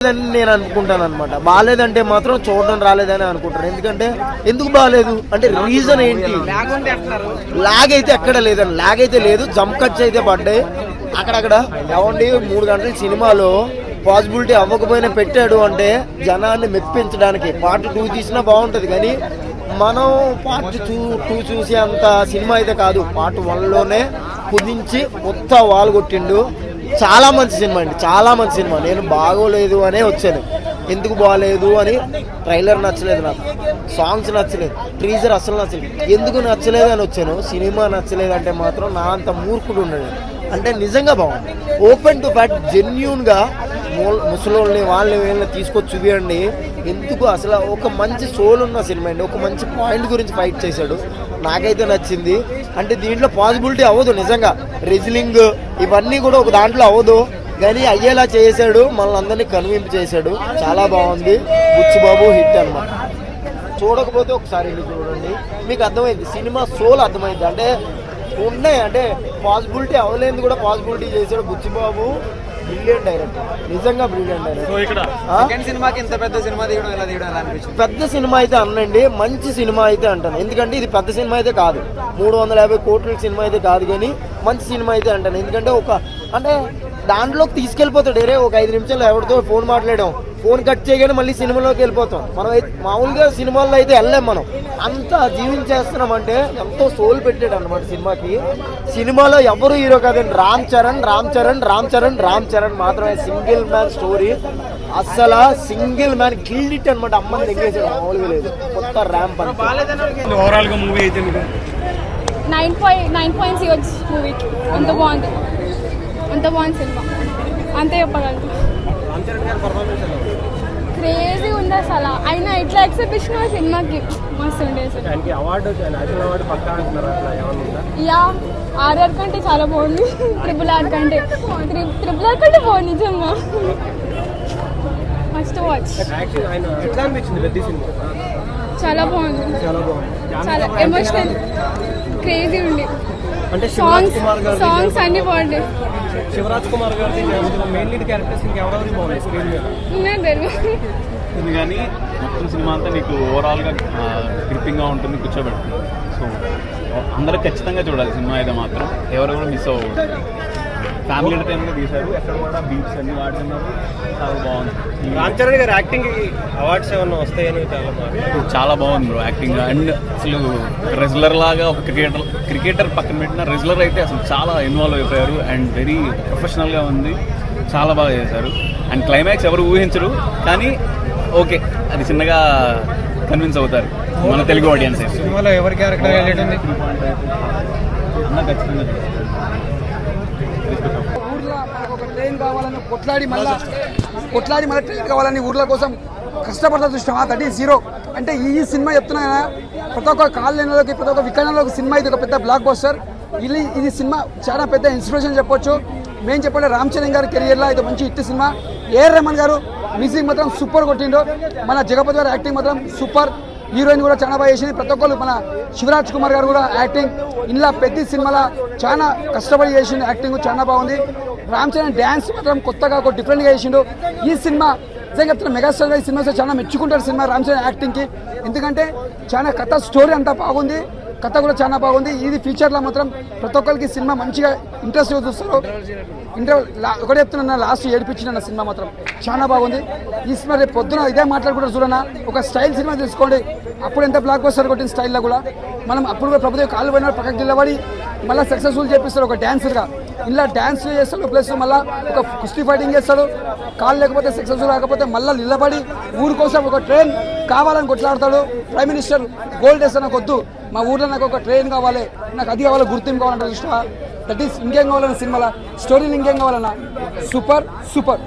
నేను అనుకుంటాను అనమాట. బాగాలేదంటే మాత్రం చూడడం రాలేదని అనుకుంటాను. ఎందుకంటే ఎందుకు బాగాలేదు అంటే రీజన్ ఏంటి? లాగ్ అయితే ఎక్కడ లేదండి, లాగ్ అయితే లేదు. జంప్ కట్స్ అయితే పడ్డాయి అక్కడక్కడ. ఏమండి 3 గంటల సినిమాలో పాసిబిలిటీ అవ్వకపోయినా పెట్టాడు అంటే జనాన్ని మెప్పించడానికి. పార్ట్ 2 తీసినా బాగుంటది, కానీ మనం పార్ట్ 2 చూసే అంత సినిమా అయితే కాదు. పార్ట్ 1లోనే కుదించి కొత్త వాల్ కొట్టిండు. చాలా మంచి సినిమా అండి, చాలా మంచి సినిమా. నేను బాగోలేదు అనే వచ్చాను. ఎందుకు బాగలేదు అని ట్రైలర్ నచ్చలేదు, నాకు సాంగ్స్ నచ్చలేదు, టీజర్ అసలు నచ్చలేదు. ఎందుకు నచ్చలేదు అని వచ్చాను. సినిమా నచ్చలేదు అంటే మాత్రం నా అంత మూర్ఖుడు ఉన్నాడు. అంటే నిజంగా బాగుంది. ఓపెన్ టు ఫ్యాక్ట్, జెన్యూన్గా ముసలోళ్ళని వాళ్ళని వీళ్ళని తీసుకొచ్చి చూపియండి. ఎందుకు అసలు ఒక మంచి సోల్ ఉన్న సినిమా అండి. ఒక మంచి పాయింట్ గురించి ఫైట్ చేశాడు, నాకైతే నచ్చింది. అంటే దీంట్లో పాసిబిలిటీ అవ్వదు నిజంగా. రెజ్లింగ్ ఇవన్నీ కూడా ఒక దాంట్లో అవ్వదు, కానీ అయ్యేలా చేశాడు. మనల్ని అందరినీ కన్విన్స్ చేశాడు. చాలా బాగుంది. బుచ్చిబాబు హిట్ అనమాట. చూడకపోతే ఒకసారి వెళ్ళి చూడండి, మీకు అర్థమైంది. సినిమా సోల్ అర్థమైంది. అంటే ఉన్నాయి, అంటే పాసిబిలిటీ అవ్వలేదు కూడా పాసిబిలిటీ చేశాడు బుచ్చిబాబు. బ్రిలియంట్ డైరెక్టర్, నిజంగా బ్రిలియంట్ డైరెక్టర్. పెద్ద సినిమా అయితే అనండి, మంచి సినిమా అయితే అంటాను. ఎందుకంటే ఇది పెద్ద సినిమా అయితే కాదు, 350 కోట్ల సినిమా అయితే కాదు, కానీ మంచి సినిమా అయితే అంటాను. ఎందుకంటే అంటే దాంట్లోకి తీసుకెళ్ళిపోతాడు. ఒక 5 నిమిషాలు ఎవరితో ఫోన్ మాట్లాడడం, ఫోన్ కట్ చేయగానే మళ్ళీ సినిమాలోకి వెళ్ళిపోతాం. మనం అయితే మామూలుగా సినిమాల్లో అయితే వెళ్ళలేం. మనం అంతా జీవించేస్తున్నాం. అంటే ఎంతో సోల్ పెట్టాడు అనమాట సినిమాకి. సినిమాలో ఎవరు హీరో కాదండి, రామ్ చరణ్ మాత్రమే. సింగిల్ మ్యాన్ స్టోరీ, అస్సలు సింగిల్ మ్యాన్ కిల్డ్ ఇట్ అనమాట. అమ్మని దగ్గరేసాడు, మామూలుగా లేదు. కొత్త ర్యాంప్ అని. ఓవరాల్ గా మూవీ అయితే 9.9 ఇవ్వచ్చు మూవీకి. అంత బాగుంది సినిమా, అంతే చెప్పగలను. క్రేజీ ఉంది అసలు. అయినా ఇట్లా ఎక్సిబిషన్ సినిమాకి మస్తు ఉండేది. యా, ఆర్ఆర్ కంటే చాలా బాగుంది. ట్రిపుల్ ఆర్ కంటే బాగుంది నిజంగా. Must watch. చాలా బాగుంది, చాలా ఎమోషనల్, క్రేజీ ఉంది. అంటే సాంగ్స్ అన్ని బాగుంటాయి. శివరాజ్ కుమార్ గారి మెయిన్ లీడ్ క్యారెక్టర్స్ ఇంకెవరెవరికి బాగున్నాయి స్క్రీన్ మీద? కానీ మొత్తం సినిమా అంతా నీకు ఓవరాల్గా గ్రిప్పింగ్గా ఉంటుంది, కూర్చోబెడుతుంది. సో అందరూ ఖచ్చితంగా చూడాలి సినిమా అయితే మాత్రం. ఎవరు కూడా మిస్ అవ్వకూడదు. ఫ్యామిలీ ఎంటర్టైన్మెంట్ తీశారు, ఎక్కడ కూడా బీట్స్ అన్ని వాడుతున్నారు. చాలా బాగుంది. రామ్ చరణ్ గారు యాక్టింగ్ అవార్డ్స్ ఏమన్నా వస్తాయని చాలా బాగుంది బ్రో యాక్టింగ్. అండ్ అసలు రెజ్లర్ లాగా ఒక క్రికెటర్ పక్కన పెట్టిన రెజ్లర్ అయితే అసలు చాలా ఇన్వాల్వ్ అయిపోయారు. అండ్ వెరీ ప్రొఫెషనల్గా ఉంది, చాలా బాగా చేశారు. అండ్ క్లైమాక్స్ ఎవరు ఊహించరు, కానీ ఓకే అది చిన్నగా కన్విన్స్ అవుతారు మన తెలుగు ఆడియన్స్. సినిమాలో ఎవరి క్యారెక్టర్ అన్న ఖచ్చితంగా ఊర్లో మనకు ఒక ట్రైన్ కావాలని కొట్లాడి మళ్ళీ ట్రైన్ కావాలని ఊర్ల కోసం కష్టపడతా చూసినాం. That is zero. అంటే ఈ సినిమా చెప్తున్నా కదా, ప్రతి ఒక్క కాలనీలోకి, ప్రతి ఒక్క వికలాంగులకు సినిమా ఇది ఒక పెద్ద బ్లాక్ బస్టర్. ఇది సినిమా చాలా పెద్ద ఇన్స్పిరేషన్ చెప్పొచ్చు. మేము చెప్పండి, రామ్ చరణ్ గారి కెరియర్లో ఇది మంచి హిట్ సినిమా. ఏఆర్ రెహమాన్ గారు మ్యూజిక్ మాత్రం సూపర్ కొట్టిండు. మన జగపతి గారు యాక్టింగ్ మాత్రం సూపర్. హీరోయిన్ కూడా చాలా బాగా చేసింది. ప్రతి ఒక్కరు, మన శివరాజ్ కుమార్ గారు కూడా యాక్టింగ్ ఇలా పెద్ద సినిమాలో చాలా కష్టపడి చేసిండు. యాక్టింగ్ చాలా బాగుంది. రామ్ చరణ్ డ్యాన్స్ మాత్రం కొత్తగా ఒక డిఫరెంట్గా చేసిండు. ఈ సినిమా నిజంగా చెప్తున్నా, మెగాస్టార్ గారి సినిమా చాలా మెచ్చుకుంటారు సినిమా రామ్ చరణ్ యాక్టింగ్కి. ఎందుకంటే చాలా కథ, స్టోరీ అంతా బాగుంది, కథ కూడా చాలా బాగుంది. ఇది ఫ్యూచర్లో మాత్రం ప్రతి ఒక్కరికి సినిమా మంచిగా ఇంట్రెస్ట్గా చూస్తారు. ఒకటే చెప్తున్నా, లాస్ట్ ఏడిపించిన సినిమా మాత్రం చాలా బాగుంది. ఈ సినిమా రేపు పొద్దున ఇదే మాట్లాడుకుంటారు చూడన్నా. ఒక స్టైల్ సినిమా తీసుకోండి. అప్పుడు ఎంత బ్లాక్ బస్టర్ కొట్టిన స్టైల్లో కూడా మనం అప్పుడు కూడా ప్రభుత్వ కాళ్ళు పోయిన పక్కకి నిలబడి మళ్ళీ సక్సెస్ఫుల్ చేపిస్తాడు ఒక డ్యాన్సర్గా. ఇలా డ్యాన్స్ చేస్తాడు, ప్లస్ మళ్ళీ ఒక కుస్తీ ఫైటింగ్ చేస్తాడు. కాళ్ళు లేకపోతే సక్సెస్ఫుల్ కాకపోతే మళ్ళీ నిలబడి ఊరి కోసం ఒక ట్రైన్ కావాలని కొట్లాడతాడు. ప్రైమ్ మినిస్టర్ గోల్డ్ వేస్తే నాకు వద్దు, మా ఊర్లో నాకు ఒక ట్రైన్ కావాలి, నాకు అది కావాలి, గుర్తింపు కావాలంటే ఇష్టం. దట్ ఈస్ ఇంకేం కావాలన్న సినిమాలో స్టోరీని ఇంకేం కావాలన్నా సూపర్.